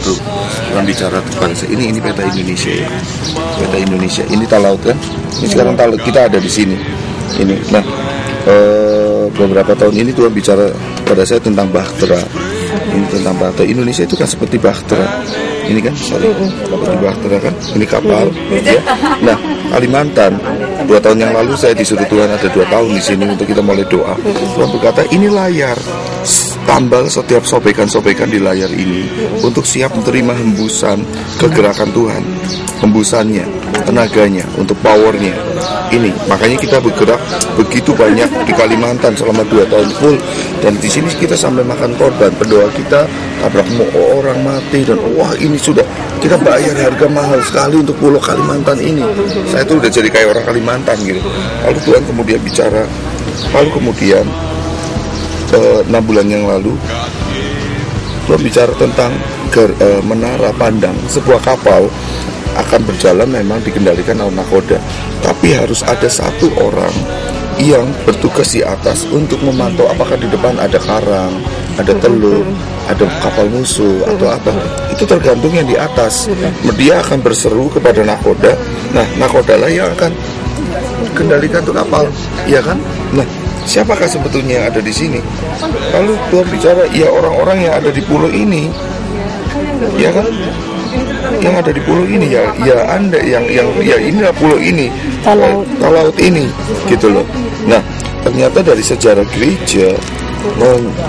tuh Tuhan bicara kepada saya, ini peta Indonesia ya, peta Indonesia. Ini talaut kan, ini sekarang talaut kita ada di sini. Ini, nah beberapa tahun ini Tuhan bicara pada saya tentang Bahtera. Ini tentang Bahtera. Indonesia itu kan seperti Bahtera. Ini kan, seperti Bahtera kan, ini kapal. Ya. Nah, Kalimantan 2 tahun yang lalu saya disuruh Tuhan ada 2 tahun di sini untuk kita mulai doa. Tuhan berkata, ini layar. Tambal setiap sobekan-sobekan di layar ini untuk siap menerima hembusan kegerakan Tuhan, hembusannya, tenaganya, untuk powernya. Ini makanya kita bergerak begitu banyak di Kalimantan selama 2 tahun full, dan di sini kita sampai makan korban. Pendoa kita tabrak orang mati, dan wah ini sudah kita bayar harga mahal sekali untuk pulau Kalimantan ini. Saya tuh udah jadi kayak orang Kalimantan gitu. Lalu Tuhan kemudian bicara, lalu kemudian 6 bulan yang lalu Tuhan bicara tentang menara pandang. Sebuah kapal akan berjalan memang dikendalikan oleh nakoda, tapi harus ada satu orang yang bertugas di atas untuk memantau apakah di depan ada karang, ada telur, ada kapal musuh atau apa. Itu tergantung yang di atas. Dia akan berseru kepada nakoda. Nah, nakoda lah yang akan kendalikan tuh kapal, iya kan? Nah, siapakah sebetulnya yang ada di sini? Lalu Tuhan bicara, ya orang-orang yang ada di pulau ini, ya kan? Yang ada di pulau ini, ya Anda yang inilah pulau ini, talaut ini, gitu loh. Nah, ternyata dari sejarah gereja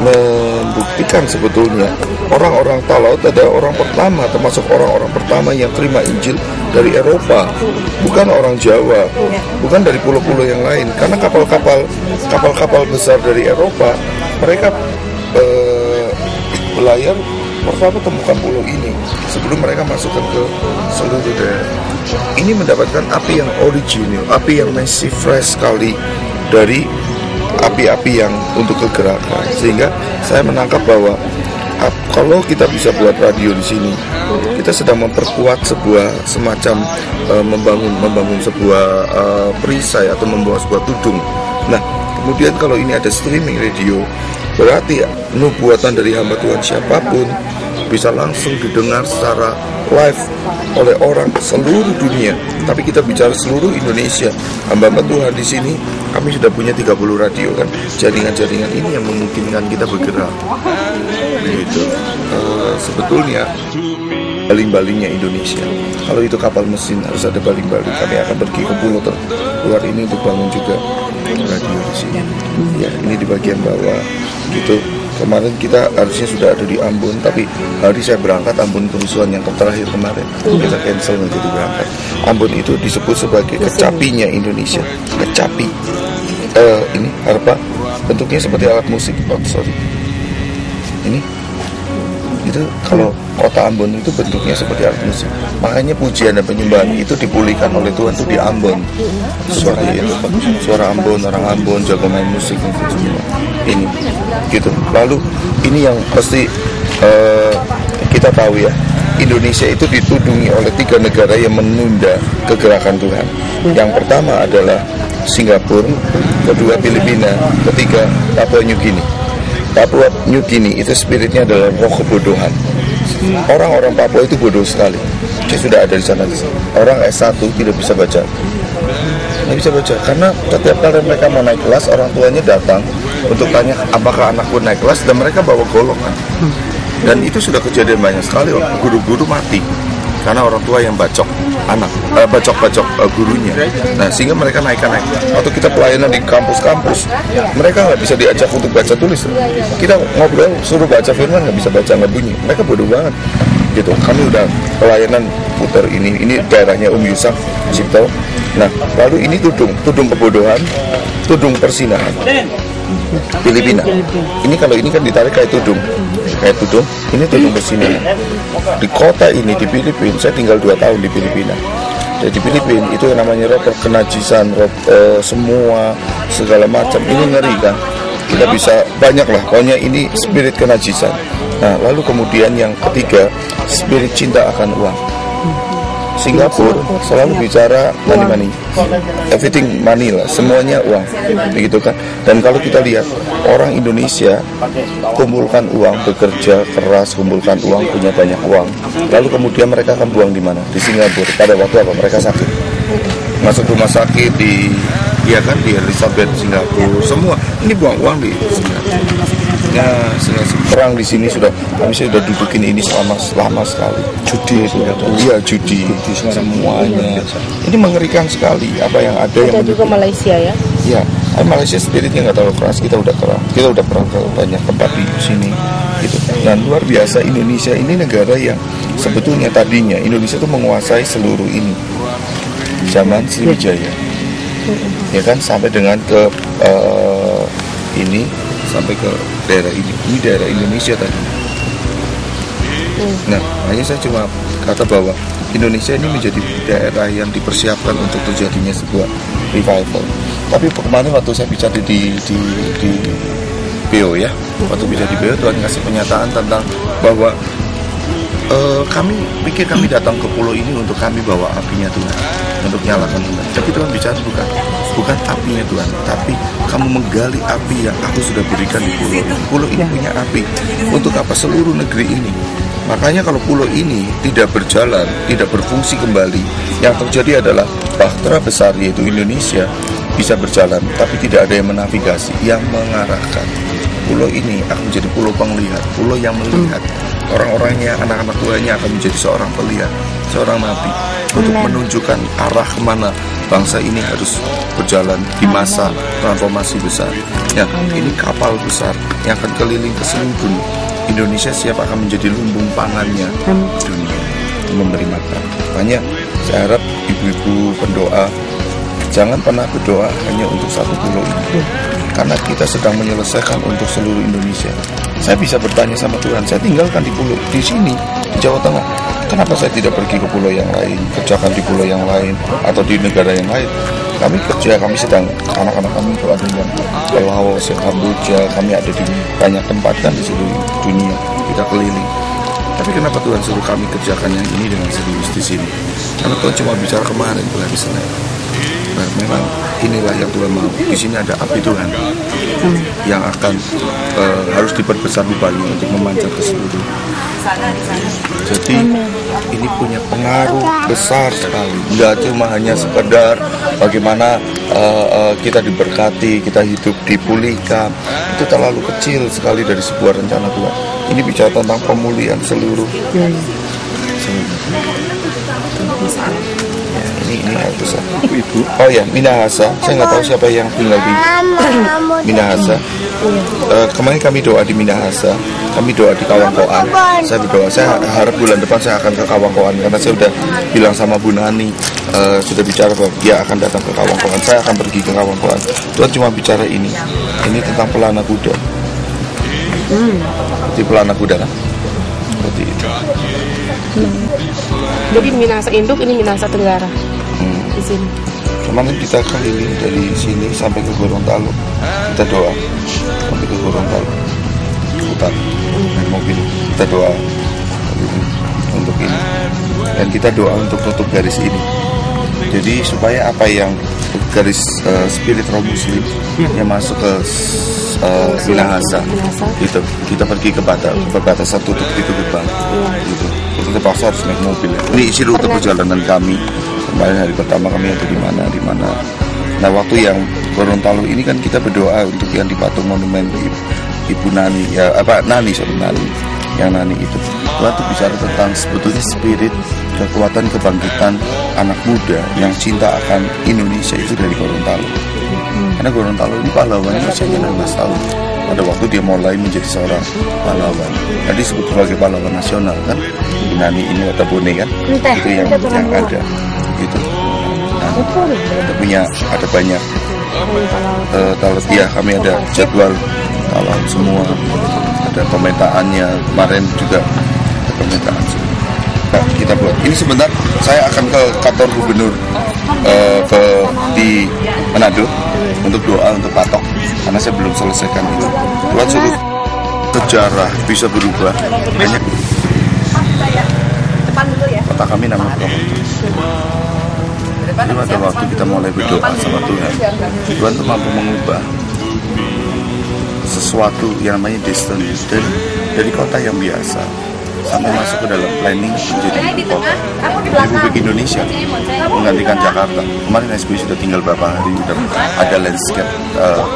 membuktikan sebetulnya orang-orang talaut adalah orang pertama, termasuk orang-orang pertama yang terima Injil dari Eropa, bukan orang Jawa, bukan dari pulau-pulau yang lain. Karena kapal-kapal besar dari Eropa, mereka belayar pertama temukan pulau ini sebelum mereka masukkan ke seluruh daerah. Ini mendapatkan api yang original, api yang masih fresh sekali dari api-api yang untuk kegerakan. Sehingga saya menangkap bahwa kalau kita bisa buat radio di sini, kita sedang memperkuat sebuah semacam membangun sebuah perisai atau membawa sebuah tudung. Nah, kemudian kalau ini ada streaming radio, berarti nubuatan dari hamba Tuhan siapapun bisa langsung didengar secara live oleh orang seluruh dunia. Tapi kita bicara seluruh Indonesia. Hamba-hamba Tuhan di sini, kami sudah punya 30 radio kan. Jaringan-jaringan ini yang memungkinkan kita bergerak. Begitu. Sebetulnya baling-balingnya Indonesia. Kalau itu kapal mesin harus ada baling-baling. Kami akan pergi ke pulau terluar ini untuk bangun juga radio di sini. Ya, ini di bagian bawah gitu. Kemarin kita harusnya sudah ada di Ambon, tapi hari saya berangkat Ambon kerusuhan yang terakhir kemarin kita cancel menjadi berangkat. Ambon itu disebut sebagai kecapinya Indonesia. Kecapi. Ini harpa bentuknya seperti alat musik. Ini itu kalau kota Ambon itu bentuknya seperti alat musik. Makanya pujian dan penyembahan itu dipulihkan oleh Tuhan itu di Ambon. Suara Ambon, orang Ambon jago main musik itu semua. Ini gitu. Lalu ini yang pasti kita tahu ya, Indonesia itu ditudungi oleh 3 negara yang menunda kegerakan Tuhan. Yang pertama adalah Singapura, kedua Filipina, ketiga Papua New Guinea. Papua New Guinea itu spiritnya adalah roh kebodohan. Orang-orang Papua itu bodoh sekali. Saya sudah ada di sana. Orang S1 tidak bisa baca. Nggak bisa baca karena setiap kali mereka mau naik kelas, orang tuanya datang untuk tanya apakah anakku naik kelas, dan mereka bawa golongan. Dan itu sudah kejadian banyak sekali. Guru-guru mati karena orang tua yang bacok gurunya. Nah, sehingga mereka naik. Atau kita pelayanan di kampus-kampus, mereka nggak bisa diajak untuk baca tulis. Kita ngobrol suruh baca firman, nggak bisa baca, nggak bunyi. Mereka bodoh banget gitu. Kami udah pelayanan putar ini daerahnya Yusak Cipto. Nah, lalu ini tudung kebodohan, tudung persinahan Filipina. Ini kalau ini kan ditarik kayak tudung, ini tudung persinahan. Di kota ini di Filipina, saya tinggal 2 tahun di Filipina. Jadi di Filipina itu yang namanya roh kenajisan, semua segala macam. Ini ngeri kan? Kita bisa banyak lah. Pokoknya ini spirit kenajisan. Nah, lalu kemudian yang ketiga, spirit cinta akan uang. Singapura selalu bicara money, everything money lah, semuanya uang, begitu kan. Dan kalau kita lihat orang Indonesia kumpulkan uang, bekerja keras, kumpulkan uang, punya banyak uang, lalu kemudian mereka akan buang di mana? Di Singapura. Pada waktu apa? Mereka sakit, masuk rumah sakit di, ya kan, di Elizabeth Singapura, semua ini buang uang di Singapura. Ya, perang di sini kami sudah dudukin ini lama sekali. Judi itu, iya judi semuanya. Ini mengerikan sekali apa yang ada. Ada juga Malaysia ya? Iya, Malaysia spiritnya nggak terlalu keras. Kita udah perang ke banyak tempat di sini. Gitu. Dan luar biasa, Indonesia ini negara yang sebetulnya tadinya Indonesia itu menguasai seluruh ini zaman Sriwijaya, ya kan, sampai dengan ke ini, sampai ke daerah ini daerah Indonesia tadi. Nah, hanya saya cuma kata bahwa Indonesia ini menjadi daerah yang dipersiapkan untuk terjadinya sebuah revival. Tapi kemarin waktu saya bicara di BO ya, waktu bicara di BO, Tuhan ngasih pernyataan tentang bahwa kami pikir kami datang ke pulau ini untuk kami bawa apinya Tuhan, untuk nyalakan Tuhan. Tapi Tuhan bicara bukan apinya Tuhan, tapi kamu menggali api yang aku sudah berikan di pulau ini. Pulau ini punya api untuk apa? Seluruh negeri ini. Makanya kalau pulau ini tidak berjalan, tidak berfungsi kembali, yang terjadi adalah bahtera besar yaitu Indonesia bisa berjalan, tapi tidak ada yang menavigasi, yang mengarahkan. Pulau ini akan menjadi pulau penglihat, pulau yang melihat. Orang-orangnya, anak-anak tuanya akan menjadi seorang pelihat, seorang nabi, untuk menunjukkan arah kemana bangsa ini harus berjalan di masa transformasi besar. Ya, ini kapal besar yang akan keliling ke seluruh dunia. Indonesia siap akan menjadi lumbung pangannya dunia, memberi makan. Makanya saya harap ibu-ibu pendoa jangan pernah berdoa hanya untuk satu pulau ini, karena kita sedang menyelesaikan untuk seluruh Indonesia. Saya bisa bertanya sama Tuhan, saya tinggalkan di pulau di sini di Jawa Tengah, kenapa saya tidak pergi ke pulau yang lain, kerjakan di pulau yang lain atau di negara yang lain? Kami kerja, kami sedang, anak-anak kami itu ada yang ke Laos, Kamboja, kami ada di banyak tempat kan di seluruh dunia, kita keliling. Tapi kenapa Tuhan suruh kami kerjakan yang ini dengan serius di sini? Karena Tuhan cuma bicara kemarin tuh hari Senin. Nah, memang inilah yang Tuhan mau. Di sini ada api Tuhan yang akan harus diperbesar rupanya untuk memancar ke seluruh. Jadi ini punya pengaruh besar sekali. Nggak cuma hanya sekedar bagaimana kita diberkati, kita hidup dipulihkan. Itu terlalu kecil sekali dari sebuah rencana Tuhan. Ini bicara tentang pemulihan seluruh. Ini harus ibu. Oh ya, Minahasa. Saya nggak tahu siapa yang tinggal di Minahasa. Kemarin kami doa di Minahasa. Kami doa di Kawangkoan. Saya berdoa. Saya harap bulan depan saya akan ke Kawangkoan karena saya sudah bilang sama Bu Nani, sudah bicara bahwa dia akan datang ke Kawangkoan. Saya akan pergi ke Kawangkoan. Tuhan cuma bicara ini. Ini tentang pelana kuda. Seperti pelana kuda kan? Seperti itu. Jadi Minahasa Induk, ini Minahasa Tenggara. Di sini. Kemarin kita keliling dari sini sampai ke Gorontalo. Kita doa sampai ke Gorontalo. Hutan, naik mobil. Kita doa untuk ini. Dan kita doa untuk tutup garis ini. Jadi supaya apa yang garis spirit Roh Muslim yang masuk ke Minahasa itu, kita pergi ke perbatasan tutup itu gerbang. Gitu. Kita terpaksa harus naik mobil. Ini isi rute perjalanan kami. Kemarin hari pertama kami ada di mana. Nah, waktu yang Gorontalo ini kan kita berdoa untuk yang di patung monumen Ibu Nani, ya Nani, yang Nani itu. Tuhan tuh bicara tentang sebetulnya spirit kekuatan kebangkitan anak muda yang cinta akan Indonesia itu dari Gorontalo. Karena Gorontalo ini pahlawannya usianya 16 tahun. Pada waktu dia mulai menjadi seorang pahlawan. Jadi disebut sebagai pahlawan nasional kan. Ibu Nani ini Watabone kan. Itu yang ada. Gitu. Nah, kita punya ada banyak ya, kami ada jadwal kalau semua ada pemetaannya. Kemarin juga ada pemetaan. Nah, kita buat ini sebentar. Saya akan ke kantor gubernur di Manado untuk doa untuk patok karena saya belum selesaikan itu. Tuhan suruh sejarah bisa berubah. Banyak depan dulu ya. kota kami namanya Purwokerto. Jadi pada waktu kita mulai berdoa sama Tuhan, Tuhan tuh mampu mengubah sesuatu yang namanya destiny dari kota yang biasa sampai masuk ke dalam planning menjadi ibu kota Republik Indonesia, menggantikan Jakarta. Kemarin SBY sudah tinggal berapa hari, udah ada landscape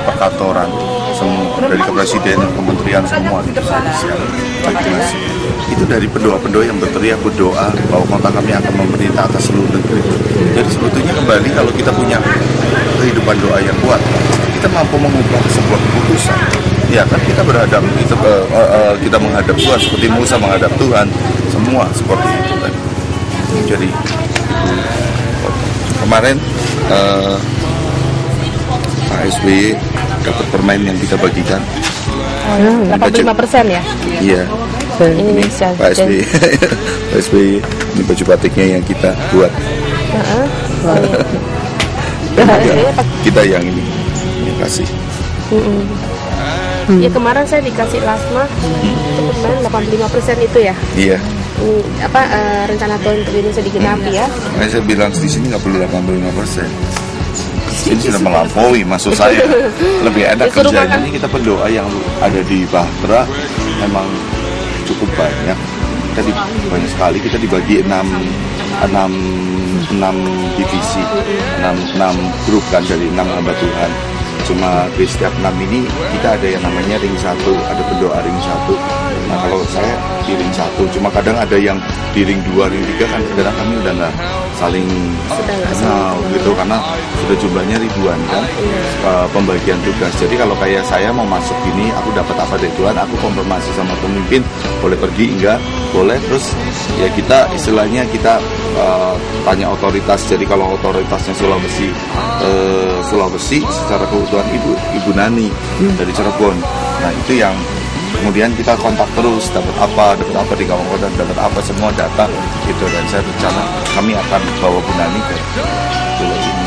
perkantoran semua dari kepresidenan, kementerian semua di Indonesia. Itu dari pendoa-pendoa yang berteriak berdoa bahwa kota kami akan memerintah atas seluruh negeri. Jadi sebetulnya kembali kalau kita punya kehidupan doa yang kuat, kita mampu mengubah sebuah keputusan. Ya kan kita berhadap kita menghadap Tuhan seperti Musa menghadap Tuhan, semua seperti itu kan. Jadi kemarin Pak SBY dapat permen yang kita bagikan. 85% ya? Iya. Ini Pak SBY, Pak SBY, ini baju batiknya yang kita buat. Kita yang ini kasih. Ya kemarin saya dikasih lasma, itu kemarin 85% itu ya? Iya. Rencana Tuhan untuk Indonesia digenapi ya? Makanya saya bilang di sini nggak perlu 85%. Ini sudah melampaui, maksud saya lebih enak kerjanya. Ini kita berdoa yang ada di Bahtera memang cukup banyak. Kita banyak sekali, kita dibagi 6 divisi, 6 grup kan dari 6 hamba Tuhan. Cuma di setiap 6 ini kita ada yang namanya ring 1, ada pendoa ring 1. Nah kalau saya di ring 1, cuma kadang ada yang di ring 2, ring 3 kan kadang kami udah nggak saling kenal gitu karena sudah jumlahnya ribuan kan pembagian tugas. Jadi kalau kayak saya mau masuk gini, aku dapat apa dari Tuhan, aku konfirmasi sama pemimpin, boleh pergi enggak, boleh. Terus ya kita istilahnya kita tanya otoritas. Jadi kalau otoritasnya Sulawesi secara kebutuhan Ibu Nani dari Cirebon. Nah itu yang kemudian kita kontak terus, dapat apa di kawasan, dapat apa semua data gitu. Dan saya rencana kami akan bawa Bu Nani ke Pulau ini.